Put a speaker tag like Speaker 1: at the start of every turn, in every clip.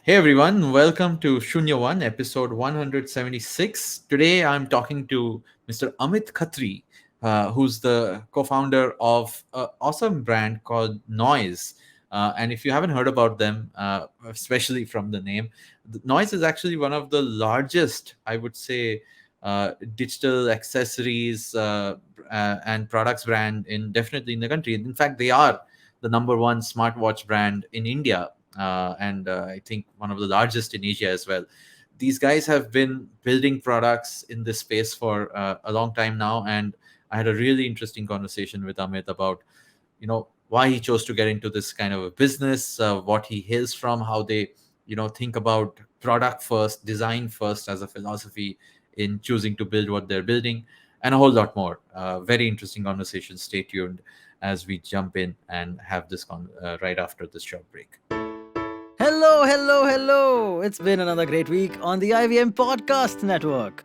Speaker 1: Hey everyone, welcome to Shunya One, episode 176. Today I'm talking to Mr. Amit Khatri, who's the co founder of an awesome brand called Noise. And if you haven't heard about them, especially from the name, Noise is actually one of the largest, I would say, digital accessories and products brand in definitely in the country. In fact, they are the number one smartwatch brand in India, and I think one of the largest in Asia as well. These guys have been building products in this space for a long time now, and I had a really interesting conversation with Amit about, why he chose to get into this kind of a business, what he hails from, how they, think about product first, design first as a philosophy in choosing to build what they're building, and a whole lot more. Very interesting conversation. Stay tuned as we jump in and have this right after this short break.
Speaker 2: Hello, hello, hello. It's been another great week on the IVM Podcast Network.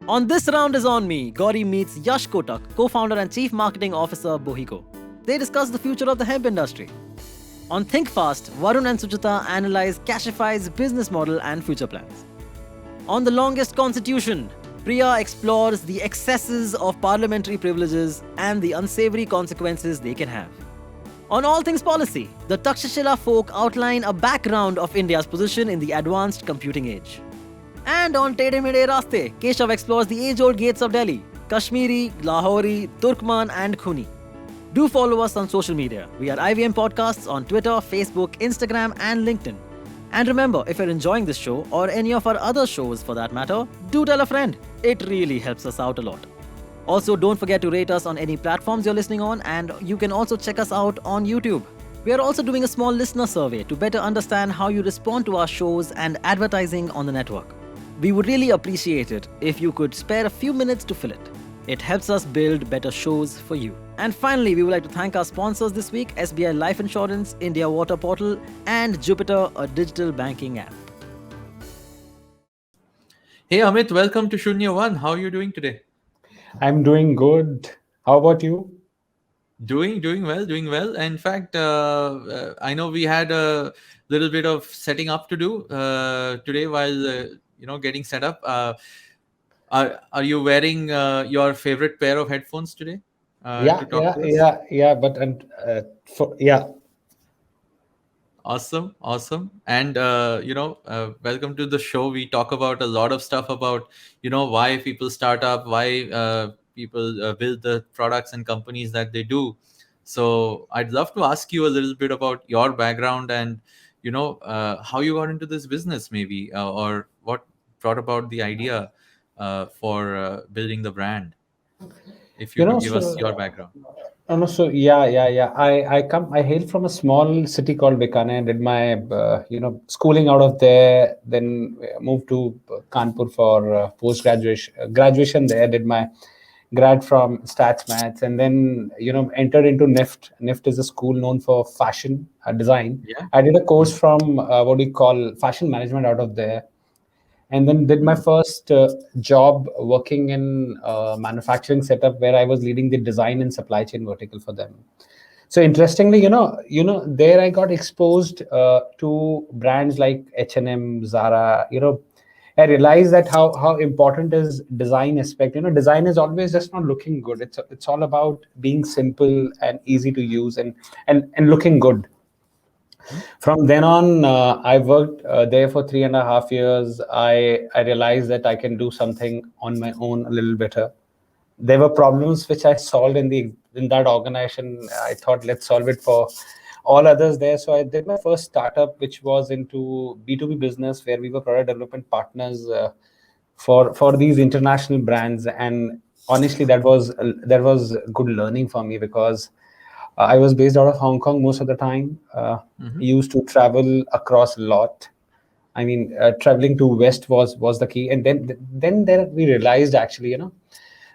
Speaker 2: On This Round is On Me, Gauri meets Yash Kotak, co-founder and chief marketing officer Bohiko. They discuss the future of the hemp industry. On Think Fast, Varun and Suchita analyze Cashify's business model and future plans. On The Longest Constitution, Priya explores the excesses of parliamentary privileges and the unsavory consequences they can have. On All Things Policy, the Takshashila folk outline a background of India's position in the advanced computing age. And on Tede Mede Raste, Keshav explores the age-old gates of Delhi, Kashmiri, Lahori, Turkman and Khuni. Do follow us on social media. We are IVM Podcasts on Twitter, Facebook, Instagram and LinkedIn. And remember, if you're enjoying this show or any of our other shows for that matter, do tell a friend. It really helps us out a lot. Also, don't forget to rate us on any platforms you're listening on, and you can also check us out on YouTube. We are also doing a small listener survey to better understand how you respond to our shows and advertising on the network. We would really appreciate it if you could spare a few minutes to fill it. It helps us build better shows for you. And finally, we would like to thank our sponsors this week, SBI Life Insurance, India Water Portal, and Jupiter, a digital banking app.
Speaker 1: Hey Amit, welcome to Shunya One. How are you doing today?
Speaker 3: I'm doing good. How about you?
Speaker 1: Doing well. In fact, I know we had a little bit of setting up to do today while getting set up. Are you wearing your favorite pair of headphones today
Speaker 3: Yeah,
Speaker 1: to talk
Speaker 3: yeah,
Speaker 1: to us?
Speaker 3: yeah, yeah. But and yeah,
Speaker 1: Awesome. And welcome to the show. We talk about a lot of stuff about why people start up, why people build the products and companies that they do. So I'd love to ask you a little bit about your background and how you got into this business, maybe, or what brought about the idea for building the brand. If you
Speaker 3: you know,
Speaker 1: could give us
Speaker 3: so
Speaker 1: your background.
Speaker 3: no, so yeah. I hail from a small city called Bikaner. Did my schooling out of there. Then moved to Kanpur for post graduation there. Did my grad from stats maths, and then entered into NIFT. NIFT is a school known for fashion design.
Speaker 1: Yeah.
Speaker 3: I did a course from what do you call fashion management out of there, and then did my first job working in manufacturing setup where I was leading the design and supply chain vertical for them. So interestingly, there I got exposed to brands like H&M, Zara. I realized that how important is design aspect. Design is always just not looking good. It's all about being simple and easy to use and looking good. From then on, I worked there for 3.5 years. I realized that I can do something on my own a little better. There were problems which I solved in that organization. I thought, let's solve it for all others there. So I did my first startup, which was into B2B business, where we were product development partners for these international brands. And honestly, that was good learning for me, because I was based out of Hong Kong most of the time. Used to travel across a lot. I mean, traveling to West was the key, and then there we realized, actually,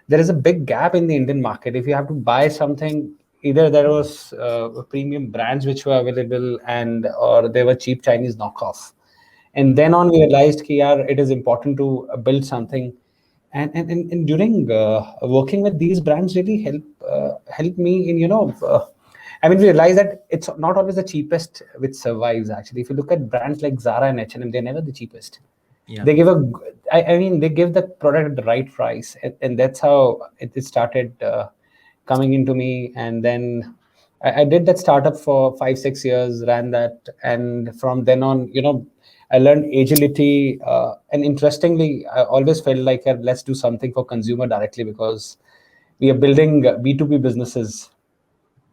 Speaker 3: there is a big gap in the Indian market. If you have to buy something, either there was premium brands which were available, and or there were cheap Chinese knockoff. And then on, we realized that it is important to build something. And during working with these brands really help me in I mean, we realize that it's not always the cheapest which survives. Actually, if you look at brands like Zara and H&M, they're never the cheapest.
Speaker 1: Yeah.
Speaker 3: They give I mean, they give the product at the right price, and that's how it started coming into me. And then I did that startup for 5 6 years, ran that, and from then on, I learned agility. And interestingly, I always felt like, let's do something for consumer directly, because we are building B2B businesses.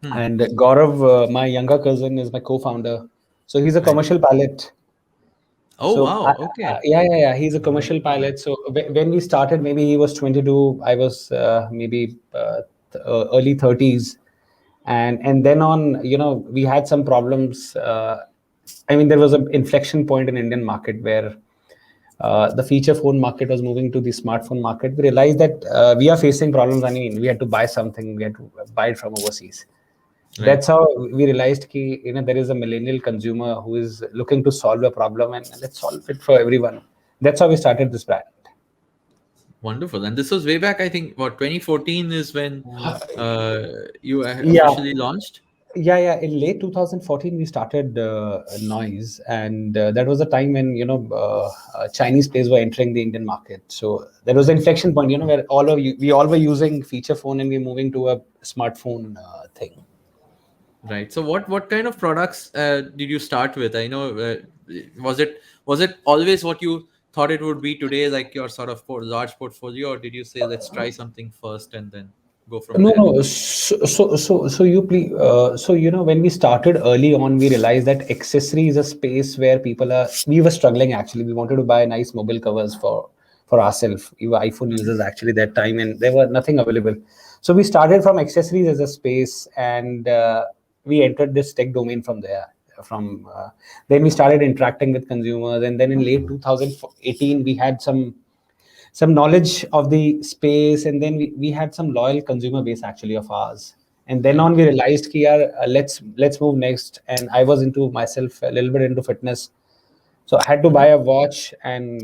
Speaker 1: Hmm.
Speaker 3: And Gaurav, my younger cousin, is my co-founder. So he's a
Speaker 1: Right.
Speaker 3: commercial pilot.
Speaker 1: Oh
Speaker 3: So
Speaker 1: wow. Okay.
Speaker 3: yeah, he's a commercial pilot. So when we started, maybe he was 22, I was maybe early 30s, and then on, we had some problems. I mean, there was an inflection point in Indian market where the feature phone market was moving to the smartphone market. We realized that we are facing problems. I mean, we had to buy something, we had to buy it from overseas.
Speaker 1: Right.
Speaker 3: That's how we realized ki, there is a millennial consumer who is looking to solve a problem, and let's solve it for everyone. That's how we started this brand.
Speaker 1: Wonderful. And this was way back. I think what 2014 is when uh, you
Speaker 3: Yeah,
Speaker 1: officially launched.
Speaker 3: yeah. In late 2014, we started Noise, and that was a time when Chinese players were entering the Indian market. So there was an inflection point, where we all were using feature phone, and we're moving to a smartphone thing.
Speaker 1: Right. So what kind of products did you start with? I know was it always what you thought it would be today, like your sort of large portfolio, or did you say let's try something first and then go from
Speaker 3: No,
Speaker 1: there?
Speaker 3: no. So you please. So when we started early on, we realized that accessory is a space where people are. We were struggling actually. We wanted to buy nice mobile covers for ourselves. We were iPhone
Speaker 1: Hmm.
Speaker 3: users actually that time, and there were nothing available. So we started from accessories as a space, and we entered this tech domain from there. From Then we started interacting with consumers, and then in late 2018, we had some knowledge of the space, and then we had some loyal consumer base actually of ours. And then
Speaker 1: Right.
Speaker 3: on we realized ki, let's move next. And I was into myself a little bit into fitness, so I had to
Speaker 1: Hmm.
Speaker 3: buy a watch and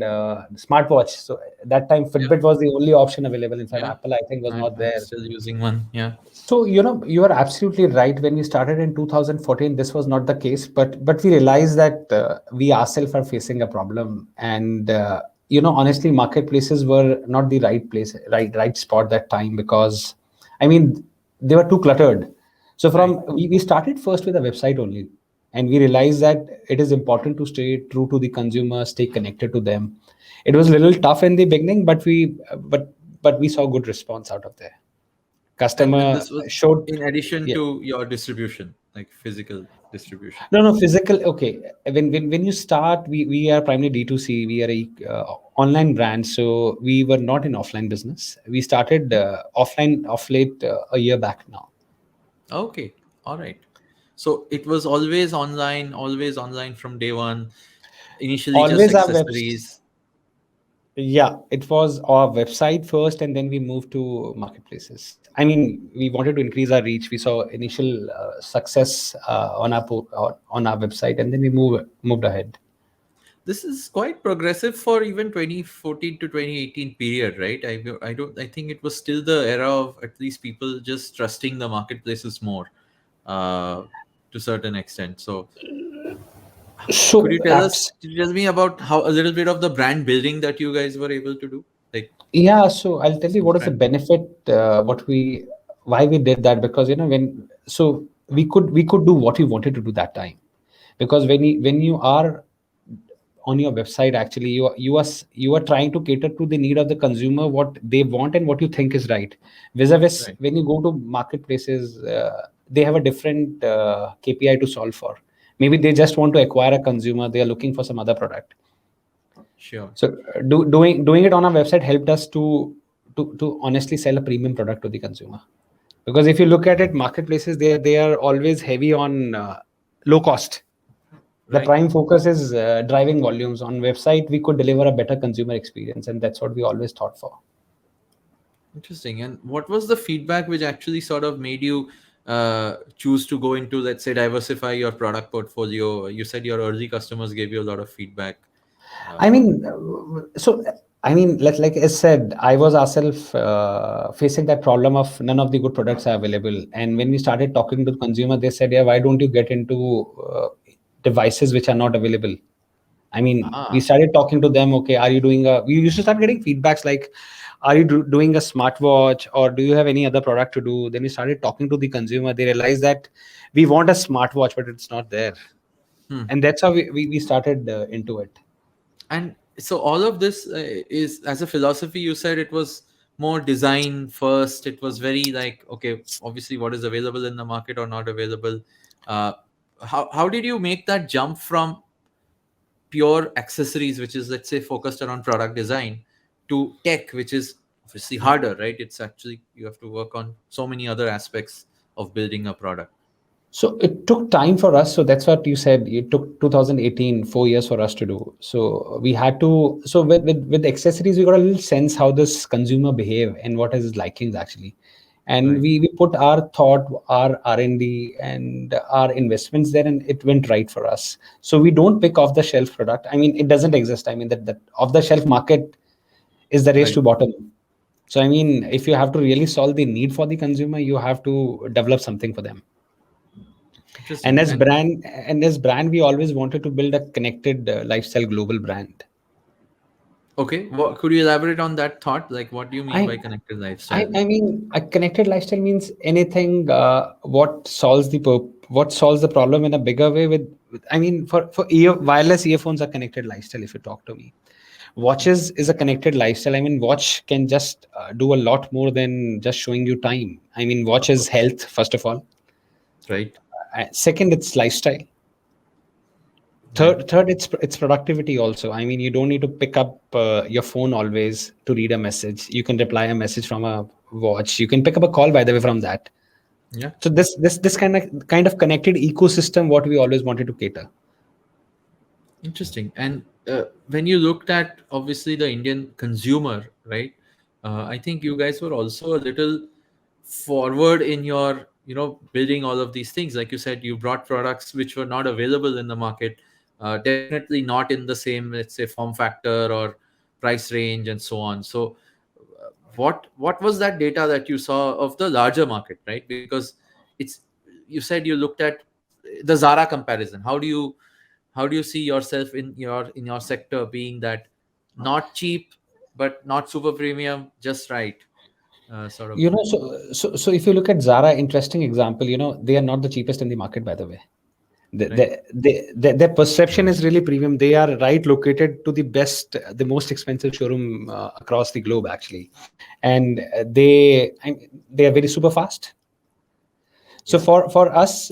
Speaker 3: smartwatch. So at that time
Speaker 1: Yeah.
Speaker 3: Fitbit was the only option available. In fact,
Speaker 1: Yeah.
Speaker 3: Apple, I think, was not
Speaker 1: I'm
Speaker 3: there.
Speaker 1: still using one. Yeah.
Speaker 3: So you are absolutely right. When we started in 2014, this was not the case, but we realized that we ourselves are facing a problem, and honestly, marketplaces were not the right place, right spot that time, because I mean, they were too cluttered. So
Speaker 1: Right.
Speaker 3: we started first with a website only, and we realized that it is important to stay true to the consumer, stay connected to them. It was a little tough in the beginning, but we saw good response out of there.
Speaker 1: And
Speaker 3: Customer
Speaker 1: this was
Speaker 3: showed.
Speaker 1: in addition
Speaker 3: Yeah.
Speaker 1: to your distribution, like physical distribution.
Speaker 3: No, physical. Okay. When you start, we are primarily D2C. We are a online brand, so we were not in offline business. We started offline off late a year back now.
Speaker 1: Okay. All right. So it was always online from day one. Initially, just
Speaker 3: Always our webs.
Speaker 1: accessories.
Speaker 3: Yeah, it was our website first, and then we moved to marketplaces. I mean, we wanted to increase our reach. We saw initial success on our website, and then we moved ahead.
Speaker 1: This is quite progressive for even 2014 to 2018 period, right? I think it was still the era of at least people just trusting the marketplaces more, uh, to certain extent. So could
Speaker 3: So
Speaker 1: you tell me about how a little bit of the brand building that you guys were able to do, like
Speaker 3: yeah, so I'll tell you
Speaker 1: since
Speaker 3: what is the
Speaker 1: brand.
Speaker 3: benefit, why we did that, because we could do what we wanted to do that time, because when you are on your website, actually you are trying to cater to the need of the consumer, what they want and what you think is right. Vis-a-vis,
Speaker 1: Right.
Speaker 3: when you go to marketplaces, they have a different KPI to solve for. Maybe they just want to acquire a consumer, they are looking for some other product.
Speaker 1: Sure.
Speaker 3: So doing it on our website helped us to honestly sell a premium product to the consumer. Because if you look at it, marketplaces, they are always heavy on low cost. The
Speaker 1: Right.
Speaker 3: prime focus is driving volumes. On website, we could deliver a better consumer experience, and that's what we always thought for.
Speaker 1: Interesting. And what was the feedback which actually sort of made you choose to go into, let's say, diversify your product portfolio? You said your early customers gave you a lot of feedback.
Speaker 3: I
Speaker 1: Uh,
Speaker 3: mean, so I mean, like I said, I was ourselves facing that problem of none of the good products are available. And when we started talking to the consumer, they said, "Yeah, why don't you get into devices which are not available?" I mean, we
Speaker 1: Ah,
Speaker 3: started talking to them. Okay, are you doing a? We used to start getting feedbacks like, "Are you doing a smartwatch, or do you have any other product to do?" Then we started talking to the consumer. They realized that we want a smartwatch, but it's not there,
Speaker 1: hmm.
Speaker 3: and that's how we started into it.
Speaker 1: And so all of this is as a philosophy. You said it was more design first. It was very like, okay, obviously what is available in the market or not available. Uh, how did you make that jump from pure accessories, which is, let's say, focused around product design, to tech, which is obviously harder, right? It's actually, you have to work on so many other aspects of building a product.
Speaker 3: So it took time for us. So that's what you said. It took 2018, 4 years for us to do. So we had to. So with accessories, we got a little sense how this consumer behave and what is his likings actually, and
Speaker 1: Right.
Speaker 3: we put our thought, our R&D, and our investments there, and it went right for us. So we don't pick off the shelf product. I mean, it doesn't exist. I mean, that off the shelf market is the race
Speaker 1: Right.
Speaker 3: to bottom. So I mean, if you have to really solve the need for the consumer, you have to develop something for them. And
Speaker 1: Interesting.
Speaker 3: as
Speaker 1: And
Speaker 3: brand we always wanted to build a connected lifestyle global brand.
Speaker 1: okay, what could you elaborate on that thought? Like, what do you mean
Speaker 3: i
Speaker 1: by connected
Speaker 3: i,
Speaker 1: lifestyle?
Speaker 3: I mean, a connected lifestyle means anything what solves the problem in a bigger way I mean, for wireless earphones are connected lifestyle. If you talk to me, watches is a connected lifestyle. I mean, watch can just do a lot more than just showing you time. I mean, watch
Speaker 1: Of
Speaker 3: is
Speaker 1: course.
Speaker 3: health first of all.
Speaker 1: Right.
Speaker 3: Second, it's lifestyle.
Speaker 1: Right.
Speaker 3: Third, it's productivity also. I mean, you don't need to pick up your phone always to read a message. You can reply a message from a watch. You can pick up a call, by the way, from that.
Speaker 1: Yeah.
Speaker 3: So this kind of connected ecosystem, what we always wanted to cater.
Speaker 1: Interesting. And when you looked at obviously the Indian consumer, right? I think you guys were also a little forward in your, building all of these things. Like you said, you brought products which were not available in the market, definitely not in the same, let's say, form factor or price range and so on. So, what was that data that you saw of the larger market, right? Because it's, you said you looked at the Zara comparison. How do you see yourself in your sector being that not cheap but not super premium, just right, sort of,
Speaker 3: So if you look at Zara, interesting example. They are not the cheapest in the market, by the way.
Speaker 1: right?
Speaker 3: Their perception is really premium. They are right located to the best, the most expensive showroom across the globe, actually, and they are very super fast. So
Speaker 1: Yeah.
Speaker 3: for us,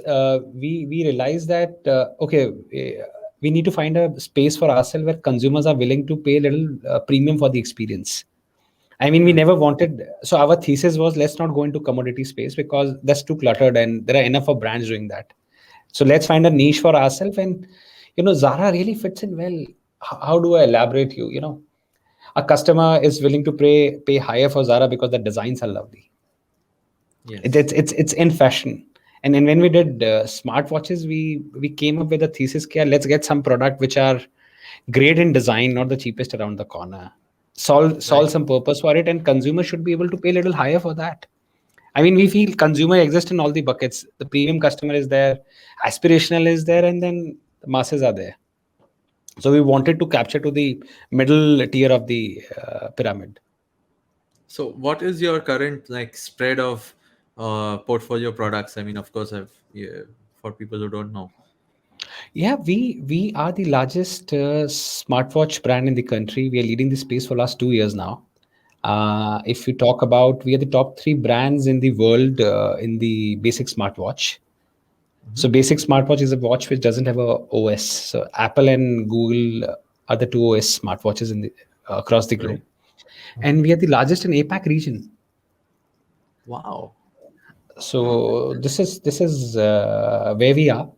Speaker 3: we realize that okay, we need to find a space for ourselves where consumers are willing to pay a little premium for the experience. I mean, we
Speaker 1: Hmm.
Speaker 3: never wanted. So our thesis was, let's not go into commodity space because that's too cluttered, and there are enough of brands doing that. So let's find a niche for ourselves, and Zara really fits in well. How do I elaborate you? A customer is willing to pay higher for Zara because the designs are lovely.
Speaker 1: Yes.
Speaker 3: It's in fashion. And then when we did smartwatches, we came up with a thesis here. Let's get some product which are great in design, not the cheapest around the corner. Solve
Speaker 1: Right.
Speaker 3: some purpose for it, and consumers should be able to pay a little higher for that. I mean, we feel consumer exists in all the buckets. The premium customer is there, aspirational is there, and then the masses are there. So we wanted to capture to the middle tier of the pyramid.
Speaker 1: So what is your current like spread of portfolio products? I mean, of course, yeah, for people who don't know.
Speaker 3: Yeah, we are the largest smartwatch brand in the country. We are leading the space for last 2 years now. If we talk about, we are the top three brands in the world in the basic smartwatch.
Speaker 1: Hmm.
Speaker 3: So basic smartwatch is a watch which doesn't have a OS. So Apple and Google are the two OS smartwatches in the across the
Speaker 1: Right.
Speaker 3: globe,
Speaker 1: Uh-huh.
Speaker 3: and we are the largest in APAC region.
Speaker 1: Wow.
Speaker 3: So this is where we are.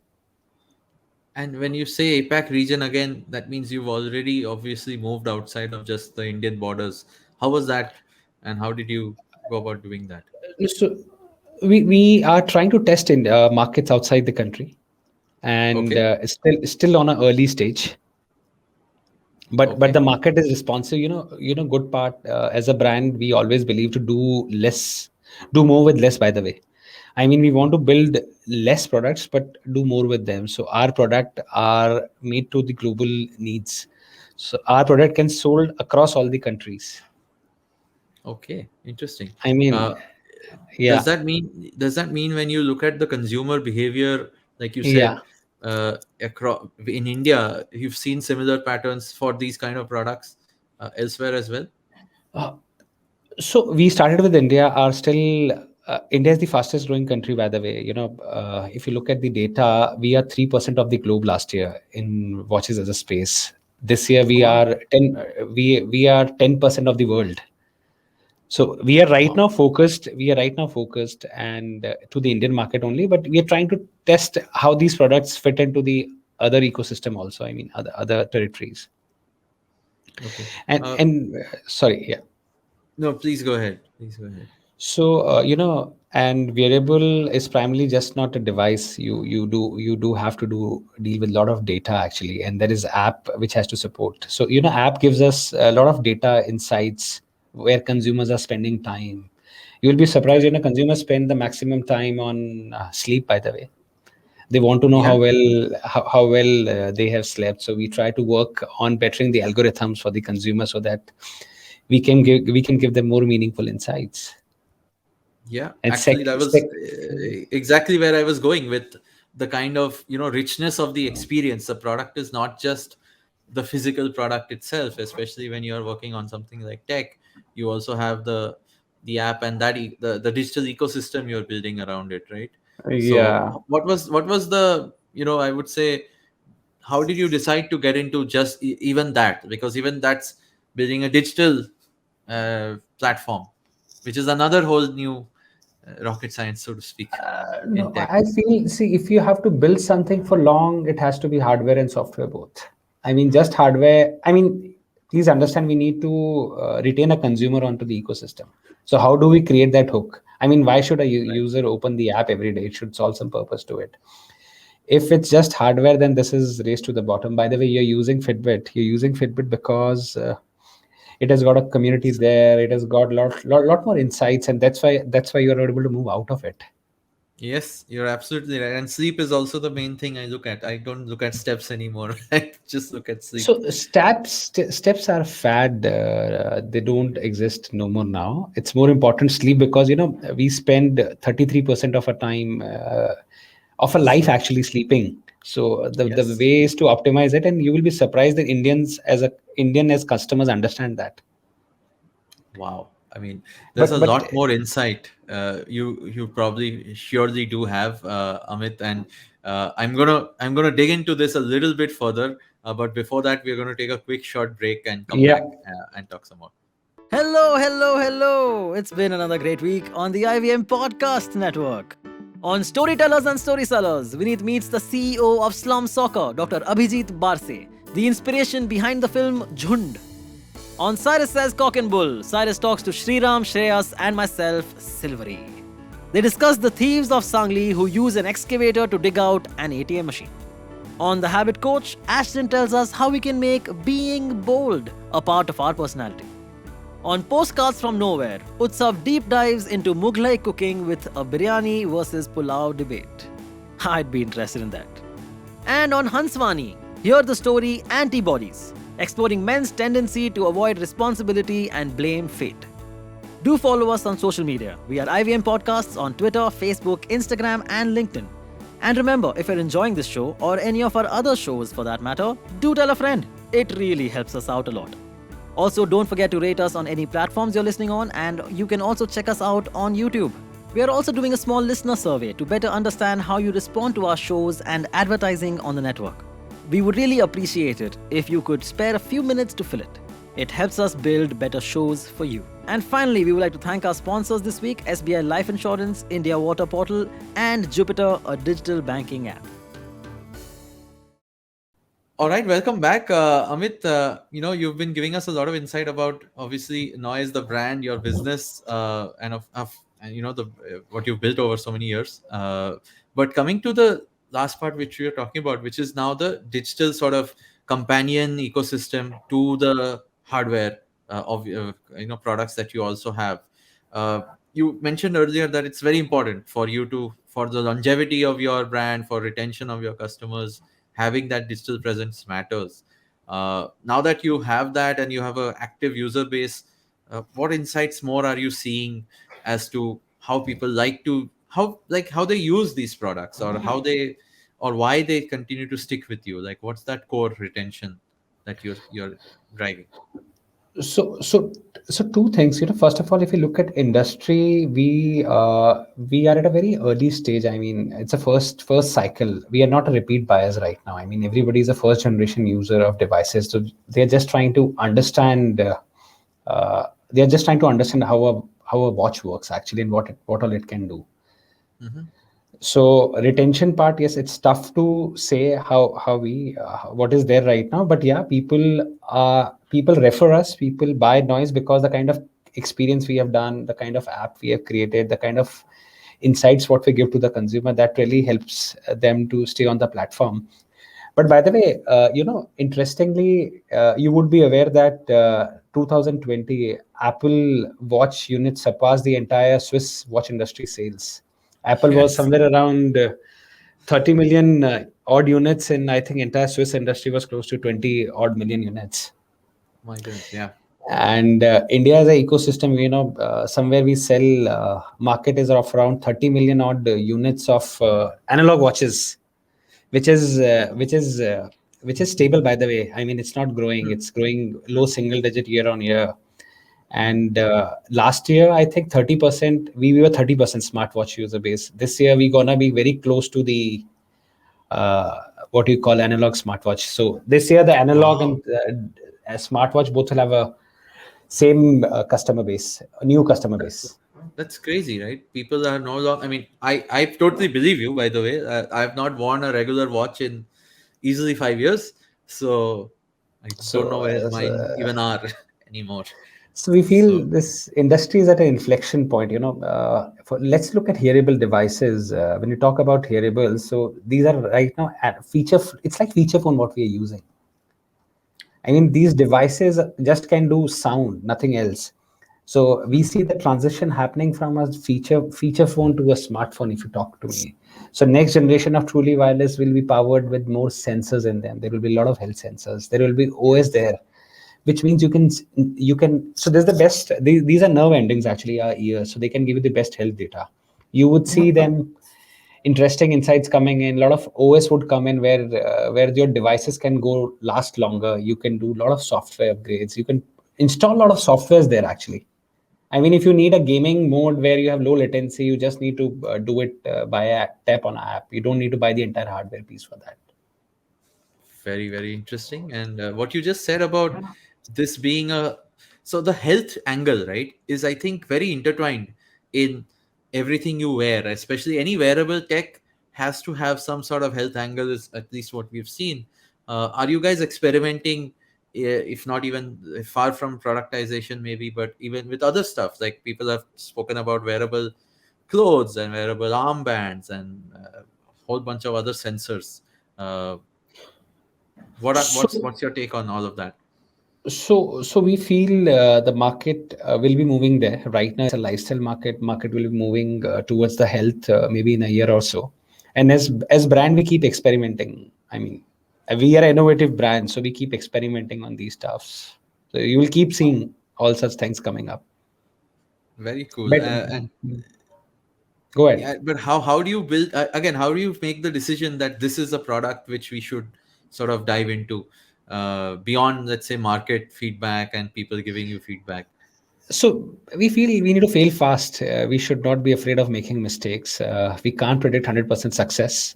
Speaker 1: And when you say APAC region again, that means you've already obviously moved outside of just the Indian borders. How was that, and how did you go about doing that?
Speaker 3: So we are trying to test in markets outside the country, and
Speaker 1: Okay.
Speaker 3: it's still on an early stage. but
Speaker 1: Okay.
Speaker 3: the market is responsive. Good part, as a brand, we always believe to do more with less, by the way. I mean, we want to build less products but do more with them. So our product are made to the global needs, so our product can sold across all the countries.
Speaker 1: Okay. Interesting.
Speaker 3: I mean,
Speaker 1: Uh,
Speaker 3: yeah,
Speaker 1: does that mean when you look at the consumer behavior, like you said,
Speaker 3: yeah.
Speaker 1: across in India, you've seen similar patterns for these kind of products elsewhere as well?
Speaker 3: Uh, So we started with India. Are still India is the fastest growing country, by the way. If you look at the data, we are 3% of the globe last year in watches as a space. This year
Speaker 1: Oh,
Speaker 3: we
Speaker 1: wow.
Speaker 3: are 10. We are 10% of the world. So we are right
Speaker 1: Wow.
Speaker 3: now focused. We are right now focused and to the Indian market only. But we are trying to test how these products fit into the other ecosystem also. I mean, other territories.
Speaker 1: Okay.
Speaker 3: And
Speaker 1: Uh,
Speaker 3: and sorry, yeah.
Speaker 1: no, please go ahead. Please go ahead.
Speaker 3: So and wearable is primarily just not a device. You do have to do deal with a lot of data actually, and there is app which has to support. So app gives us a lot of data insights where consumers are spending time. You will be surprised,
Speaker 1: Correct.
Speaker 3: consumers spend the maximum time on sleep. By the way, they want to know
Speaker 1: Yeah.
Speaker 3: how well they have slept. So we try to work on bettering the algorithms for the consumer so that we can give them more meaningful insights.
Speaker 1: Yeah,
Speaker 3: And
Speaker 1: actually,
Speaker 3: sec,
Speaker 1: that was
Speaker 3: sec,
Speaker 1: exactly where I was going with the kind of richness of the experience. The product is not just the physical product itself, especially when you're working on something like tech. You also have the app and the digital ecosystem you're building around it, right? So,
Speaker 3: yeah.
Speaker 1: what was the I would say, how did you decide to get into just even that? Because even that's building a digital platform, which is another whole new rocket science, so to speak, in
Speaker 3: No,
Speaker 1: tech.
Speaker 3: I feel, see, if you have to build something for long, it has to be hardware and software both. I mean, just hardware. I mean, please understand, we need to retain a consumer onto the ecosystem. So, how do we create that hook? I mean, why should a
Speaker 1: Right.
Speaker 3: user open the app every day? It should solve some purpose to it. If it's just hardware, then this is race to the bottom. By the way, you're using Fitbit. You're using Fitbit because it has got a community there. It has got lot more insights, and that's why you're able to move out of it.
Speaker 1: Yes, you're absolutely right. And sleep is also the main thing I look at. I don't look at steps anymore. I just look at sleep.
Speaker 3: So steps are fad. They don't exist no more now. It's more important sleep because we spend 33% of our time of a life
Speaker 1: Sleep.
Speaker 3: actually sleeping. So the
Speaker 1: Yes.
Speaker 3: way is to optimize it, and you will be surprised that Indian as customers understand that.
Speaker 1: Wow. I mean, there's a
Speaker 3: But
Speaker 1: lot more insight. You probably surely do have, Amit, and I'm gonna dig into this a little bit further. But before that, we're gonna take a quick short break and come
Speaker 3: yeah,
Speaker 1: back and talk some more.
Speaker 2: Hello, hello, hello. It's been another great week on the IVM Podcast Network. On Storytellers and Storysellers, Vineet meets the CEO of Slum Soccer, Dr. Abhijit Barse, the inspiration behind the film Jhund. On Cyrus Says Cock and Bull, Cyrus talks to Sriram, Shreyas, and myself, Silvery. They discuss the thieves of Sangli who use an excavator to dig out an ATM machine. On The Habit Coach, Ashton tells us how we can make being bold a part of our personality. On Postcards from Nowhere, Utsav deep dives into Mughlai cooking with a biryani versus pulao debate. I'd be interested in that. And on Hanswani, hear the story Antibodies, exploring men's tendency to avoid responsibility and blame fate. Do follow us on social media. We are IVM Podcasts on Twitter, Facebook, Instagram, and LinkedIn. And remember, if you're enjoying this show or any of our other shows for that matter, do tell a friend. It really helps us out a lot. Also, don't forget to rate us on any platforms you're listening on, and you can also check us out on YouTube. We are also doing a small listener survey to better understand how you respond to our shows and advertising on the network. We would really appreciate it if you could spare a few minutes to fill it. It helps us build better shows for you. And finally, we would like to thank our sponsors this week: SBI Life Insurance, India Water Portal, and Jupiter, a digital banking app.
Speaker 1: All right, welcome back, Amit. You've been giving us a lot of insight about obviously Noise, the brand, your business, and the what you've built over so many years. But coming to the last part, which we are talking about, which is now the digital sort of companion ecosystem to the hardware of products that you also have. Uh, you mentioned earlier that it's very important for you to, for the longevity of your brand, for retention of your customers, having that digital presence matters. Now that you have that and you have an active user base, what insights more are you seeing as to how people like to, how they use these products, or how they, or why they continue to stick with you? Like, what's that core retention that you're driving?
Speaker 3: So so so two things. First of all, if you look at industry, we are at a very early stage. I mean, it's a first cycle. We are not a repeat buyers right now. I mean, everybody is a first generation user of devices, so they're just trying to understand. They're just trying to understand how a watch works actually, and what all it can do.
Speaker 1: Hmm.
Speaker 3: So retention part, yes, it's tough to say how we what is there right now, but yeah, people refer us, people buy noise because the kind of experience we have done, the kind of app we have created, the kind of insights what we give to the consumer, that really helps them to stay on the platform. But by the way, interestingly, you would be aware that 2020 Apple Watch units surpassed the entire Swiss watch industry sales. Apple was
Speaker 1: Yes.
Speaker 3: somewhere around 30 million odd units, and I think entire Swiss industry was close to 20 odd million units.
Speaker 1: My goodness, yeah.
Speaker 3: And India as an ecosystem, somewhere we sell market is of around 30 million odd units of analog watches, which is which is stable, by the way. I mean, it's not growing,
Speaker 1: Hmm.
Speaker 3: it's growing low
Speaker 1: Hmm.
Speaker 3: single digit year on year.
Speaker 1: Hmm.
Speaker 3: And last year, I think 30%, we were 30% smartwatch user base. This year we gonna be very close to the uh, what you call analog smartwatch. So this year the analog
Speaker 1: Wow.
Speaker 3: and smartwatch both will have a same customer base, a new customer
Speaker 1: That's
Speaker 3: base.
Speaker 1: that's crazy, right? People are no longer. I mean, I totally believe you. By the way, I have not worn a regular watch in easily 5 years, so I don't
Speaker 3: So
Speaker 1: know where
Speaker 3: uh,
Speaker 1: mine
Speaker 3: so
Speaker 1: even are anymore.
Speaker 3: So we feel
Speaker 1: So
Speaker 3: this industry is at an inflection point. Let's look at hearable devices. When you talk about hearables, so these are right now at feature. It's like feature phone what we are using. I mean, these devices just can do sound, nothing else. So we
Speaker 1: mhm.
Speaker 3: see the transition happening from a feature phone to a smartphone. If you talk to me, so next generation of truly wireless will be powered with more sensors in them. There will be a lot of health sensors. There will be OS there, which means you can. So there's the best. These are nerve endings actually, our ears, so they can give you the best health data. You would see them interesting insights coming in. A lot of OS would come in where your devices can go last longer. You can do a lot of software upgrades. You can install a lot of softwares there actually. I mean, if you need a gaming mode where you have low latency, you just need to do it by a tap on an app. You don't need to buy the entire hardware piece for that.
Speaker 1: Very, very interesting. And what you just said about this being a, so the health angle, right, is I think very intertwined in everything you wear, especially any wearable tech has to have some sort of health angle, is at least what we've seen. Are you guys experimenting, if not even far from productization, maybe, but even with other stuff? Like people have spoken about wearable clothes and wearable armbands and a whole bunch of other sensors. Uh,
Speaker 3: So
Speaker 1: what's your take on all of that?
Speaker 3: So we feel the market will be moving there. Right now, it's a lifestyle market. Market will be moving towards the health maybe in a year or so. And as brand, we keep experimenting. I mean, we are an innovative brand, so we keep experimenting on these stuffs. So you will keep seeing all such things coming up.
Speaker 1: Very cool.
Speaker 3: But go ahead.
Speaker 1: Yeah, but how do you build, again? How do you make the decision that this is a product which we should sort of dive into, beyond, let's say, market feedback and people giving you feedback?
Speaker 3: So we feel we need to fail fast. We should not be afraid of making mistakes. We can't predict 100% success.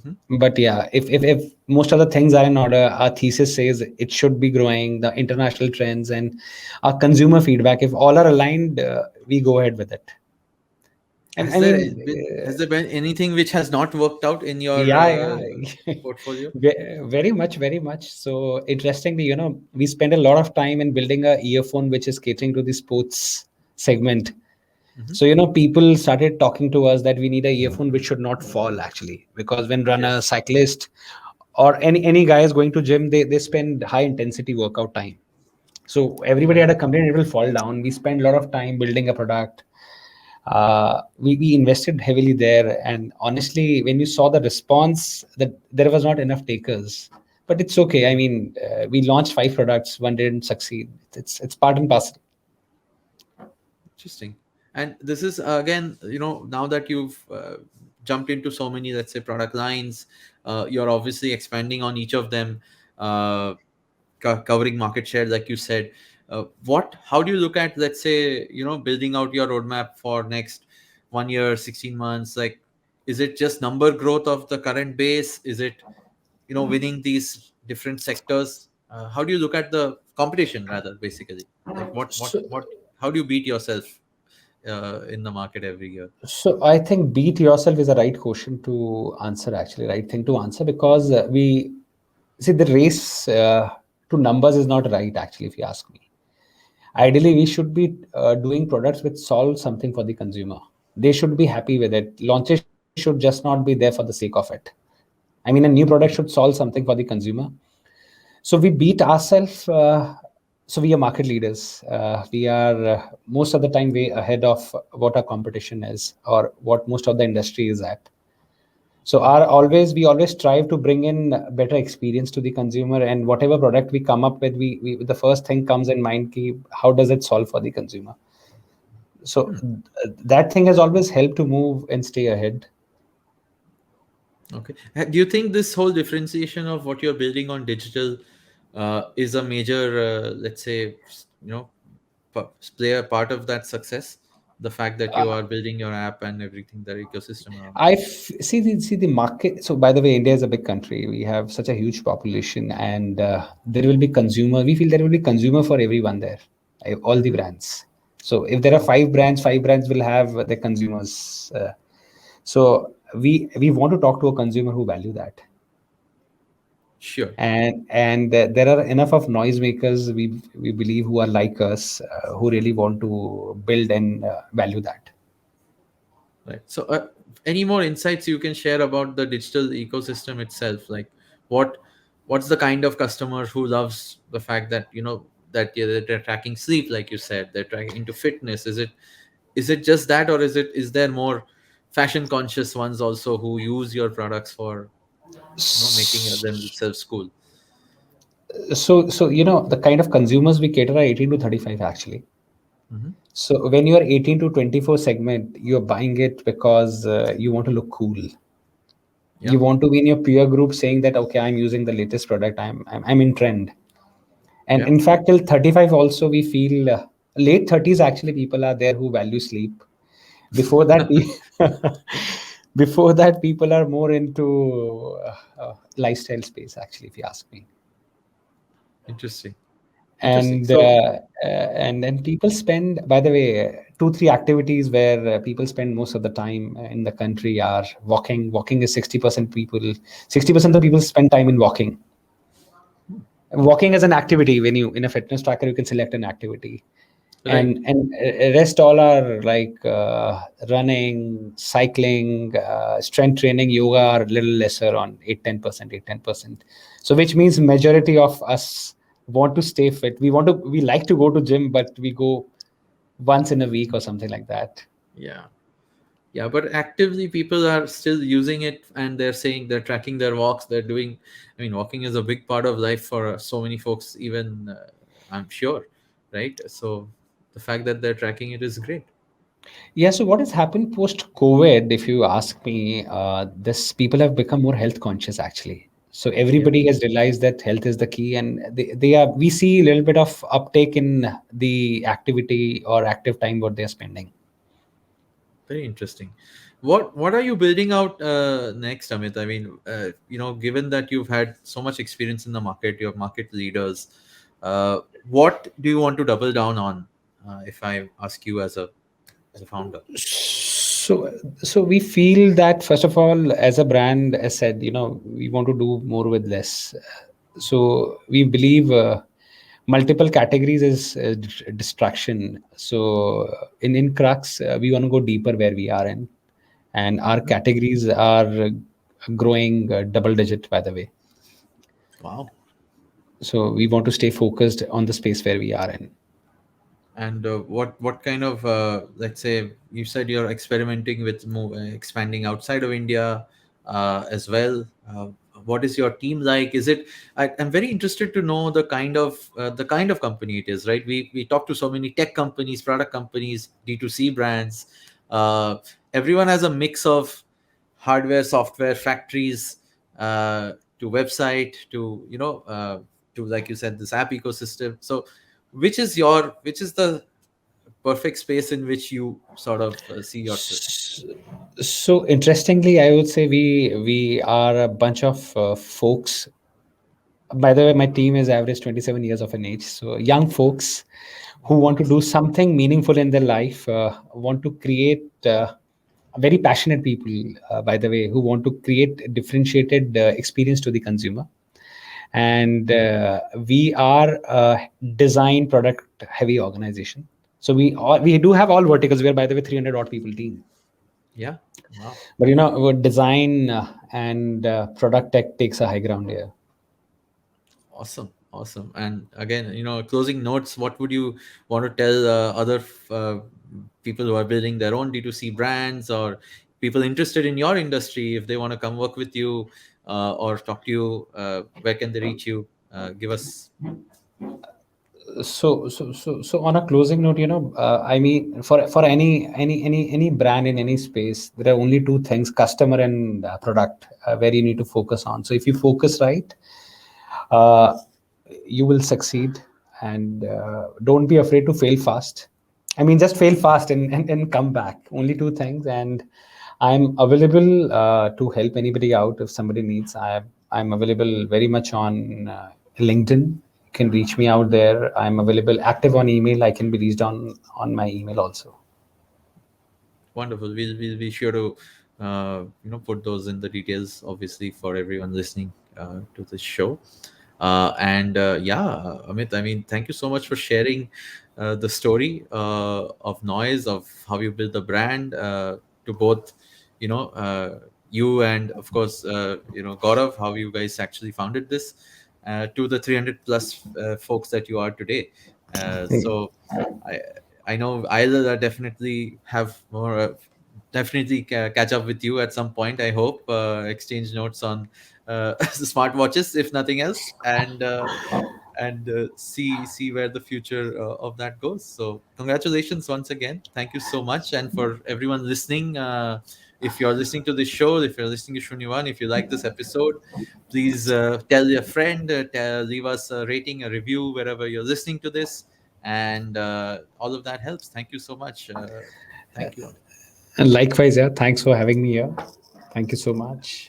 Speaker 1: Hmm.
Speaker 3: But yeah, if most of the things are in order, our thesis says it should be growing, the international trends and our consumer feedback, if all are aligned, we go ahead with it. And
Speaker 1: Has
Speaker 3: I
Speaker 1: there
Speaker 3: mean,
Speaker 1: been has there been anything which has not worked out in your
Speaker 3: yeah, yeah.
Speaker 1: portfolio?
Speaker 3: Very much, very much. So interestingly, we spend a lot of time in building a earphone which is catering to the sports segment.
Speaker 1: Hmm.
Speaker 3: So, people started talking to us that we need a earphone which should not fall actually, because when run a
Speaker 1: Yes.
Speaker 3: cyclist, or any guys going to gym, they spend high intensity workout time. So everybody
Speaker 1: Right.
Speaker 3: had a complaint, it will fall down. We spend a lot of time building a product. We invested heavily there, and honestly, when you saw the response, that there was not enough takers. But it's okay. I mean, we launched 5 products, one didn't succeed. It's part and parcel.
Speaker 1: Interesting. And this is again, now that you've jumped into so many, let's say, product lines, you're obviously expanding on each of them, uh, covering market share, like you said. How do you look at, let's say, building out your roadmap for next 1 year, 16 months? Like, is it just number growth of the current base? Is it, winning these different sectors? How do you look at the competition, rather, basically? Like,
Speaker 3: So,
Speaker 1: how do you beat yourself in the market every year?
Speaker 3: so I think beat yourself is the right question to answer, actually, right thing to answer, because we see the race to numbers is not right, actually, if you ask me. Ideally, we should be doing products which solve something for the consumer. They should be happy with it. Launches should just not be there for the sake of it. I mean, a new product should solve something for the consumer. So we beat ourselves. So we are market leaders. We are most of the time way ahead of what our competition is, or what most of the industry is at. So our always we always strive to bring in better experience to the consumer, and whatever product we come up with, we the first thing comes in mind, ki, how does it solve for the consumer? So
Speaker 1: Hmm.
Speaker 3: that thing has always helped to move and stay ahead.
Speaker 1: Okay. Do you think this whole differentiation of what you're building on digital is a major, let's say, play a part of that success? The fact that you are building your app and everything, the ecosystem around it.
Speaker 3: See the market. So by the way, India is a big country. We have such a huge population, and there will be consumer. We feel there will be consumer for everyone there, all the brands. So if there are 5 brands, 5 brands will have the consumers. So we want to talk to a consumer who value that,
Speaker 1: Sure.
Speaker 3: and there are enough of noisemakers, we believe, who are like us, who really want to build and value that.
Speaker 1: Right. So, any more insights you can share about the digital ecosystem itself? Like, what what's the kind of customer who loves the fact that that, yeah, that they're tracking sleep, like you said, they're tracking into fitness? Is it just that, or is there more fashion conscious ones also who use your products for making themselves cool?
Speaker 3: So the kind of consumers we cater are 18 to 35, actually.
Speaker 1: Hmm.
Speaker 3: So when you are 18 to 24 segment, you're buying it because you want to look cool.
Speaker 1: Yeah.
Speaker 3: You want to be in your peer group saying that, okay, I'm using the latest product, I'm in trend. And
Speaker 1: Yeah.
Speaker 3: in fact, till 35 also, we feel late 30s, actually, people are there who value sleep. Before that, before that, people are more into lifestyle space, actually, if you ask me.
Speaker 1: Interesting. Interesting.
Speaker 3: and
Speaker 1: So,
Speaker 3: uh, and then people spend, by the way, 2 3 activities where people spend most of the time in the country are walking is 60% people, 60% of people spend time in walking. Walking as an activity, when you in a fitness tracker you can select an activity,
Speaker 1: right.
Speaker 3: and rest all are like running, cycling, strength training, yoga are a little lesser on 8 10%, 8 10%. So which means majority of us want to stay fit. We like to go to gym, but we go once in a week or something like that.
Speaker 1: Yeah. Yeah, but actively people are still using it, and they're saying they're tracking their walks, they're doing, I mean, walking is a big part of life for so many folks, even, I'm sure, right? So the fact that they're tracking it is great.
Speaker 3: Yeah, so what has happened post COVID, if you ask me, this people have become more health conscious, actually. So
Speaker 1: Yeah.
Speaker 3: everybody has realized that health is the key, and they are. We see a little bit of uptake in the activity or active time what they are spending.
Speaker 1: Very interesting. What are you building out next, Amit? I mean, given that you've had so much experience in the market, you're market leaders, what do you want to double down on, if I ask you as a founder?
Speaker 3: So we feel that, first of all, as a brand, as said, we want to do more with less. So we believe multiple categories is distraction. So in Crux, we want to go deeper where we are in, and our
Speaker 1: Mhm.
Speaker 3: categories are growing double digit, by the way.
Speaker 1: Wow.
Speaker 3: So we want to stay focused on the space where we are in.
Speaker 1: And what kind of, let's say, you said you're experimenting with expanding outside of India as well. What is your team like? Is it? I'm very interested to know the kind of company it is. Right? We talk to so many tech companies, product companies, D2C brands. Uh, Everyone has a mix of hardware, software, factories, to website, to to, like you said, this app ecosystem. So which is the perfect space in which you sort of see yourself?
Speaker 3: So interestingly, I would say we are a bunch of folks. By the way, my team is average 27 years of an age. So young folks who want to do something meaningful in their life, want to create, very passionate people, by the way, who want to create differentiated experience to the consumer. And we are a design product heavy organization. So we do have all verticals. We are, by the way, 300 odd people team.
Speaker 1: Yeah. Wow.
Speaker 3: But design and product tech takes a high ground here.
Speaker 1: Awesome. Awesome. And again, closing notes, what would you want to tell other people who are building their own D2C brands, or people interested in your industry, if they want to come work with you or talk to you, where can they reach you? Give us.
Speaker 3: So on a closing note, I mean, for any brand in any space, there are only two things: customer and product, where you need to focus on. So if you focus right, uh, you will succeed. And don't be afraid to fail fast. I mean, just fail fast and come back. Only two things. And I'm available to help anybody out if somebody needs. I'm available very much on LinkedIn. You can reach me out there. I'm available, active on email. I can be reached on my email also.
Speaker 1: Wonderful. We'll be sure to put those in the details, obviously, for everyone listening to this show. And yeah, Amit, I mean, thank you so much for sharing the story of Noise, of how you built the brand, to both, you and, of course, Gaurav, how you guys actually founded this, to the 300 plus folks that you are today. So I I know I'll definitely have more, definitely catch up with you at some point. I hope, exchange notes on smartwatches, if nothing else, and see where the future of that goes. So congratulations once again. Thank you so much, and for everyone listening. If you're listening to this show, if you're listening to Shunya One, if you like this episode, please tell your friend, leave us a rating, a review wherever you're listening to this, and all of that helps. Thank you so much. Thank you, Amit.
Speaker 3: And likewise, yeah. Thanks for having me here. Thank you so much.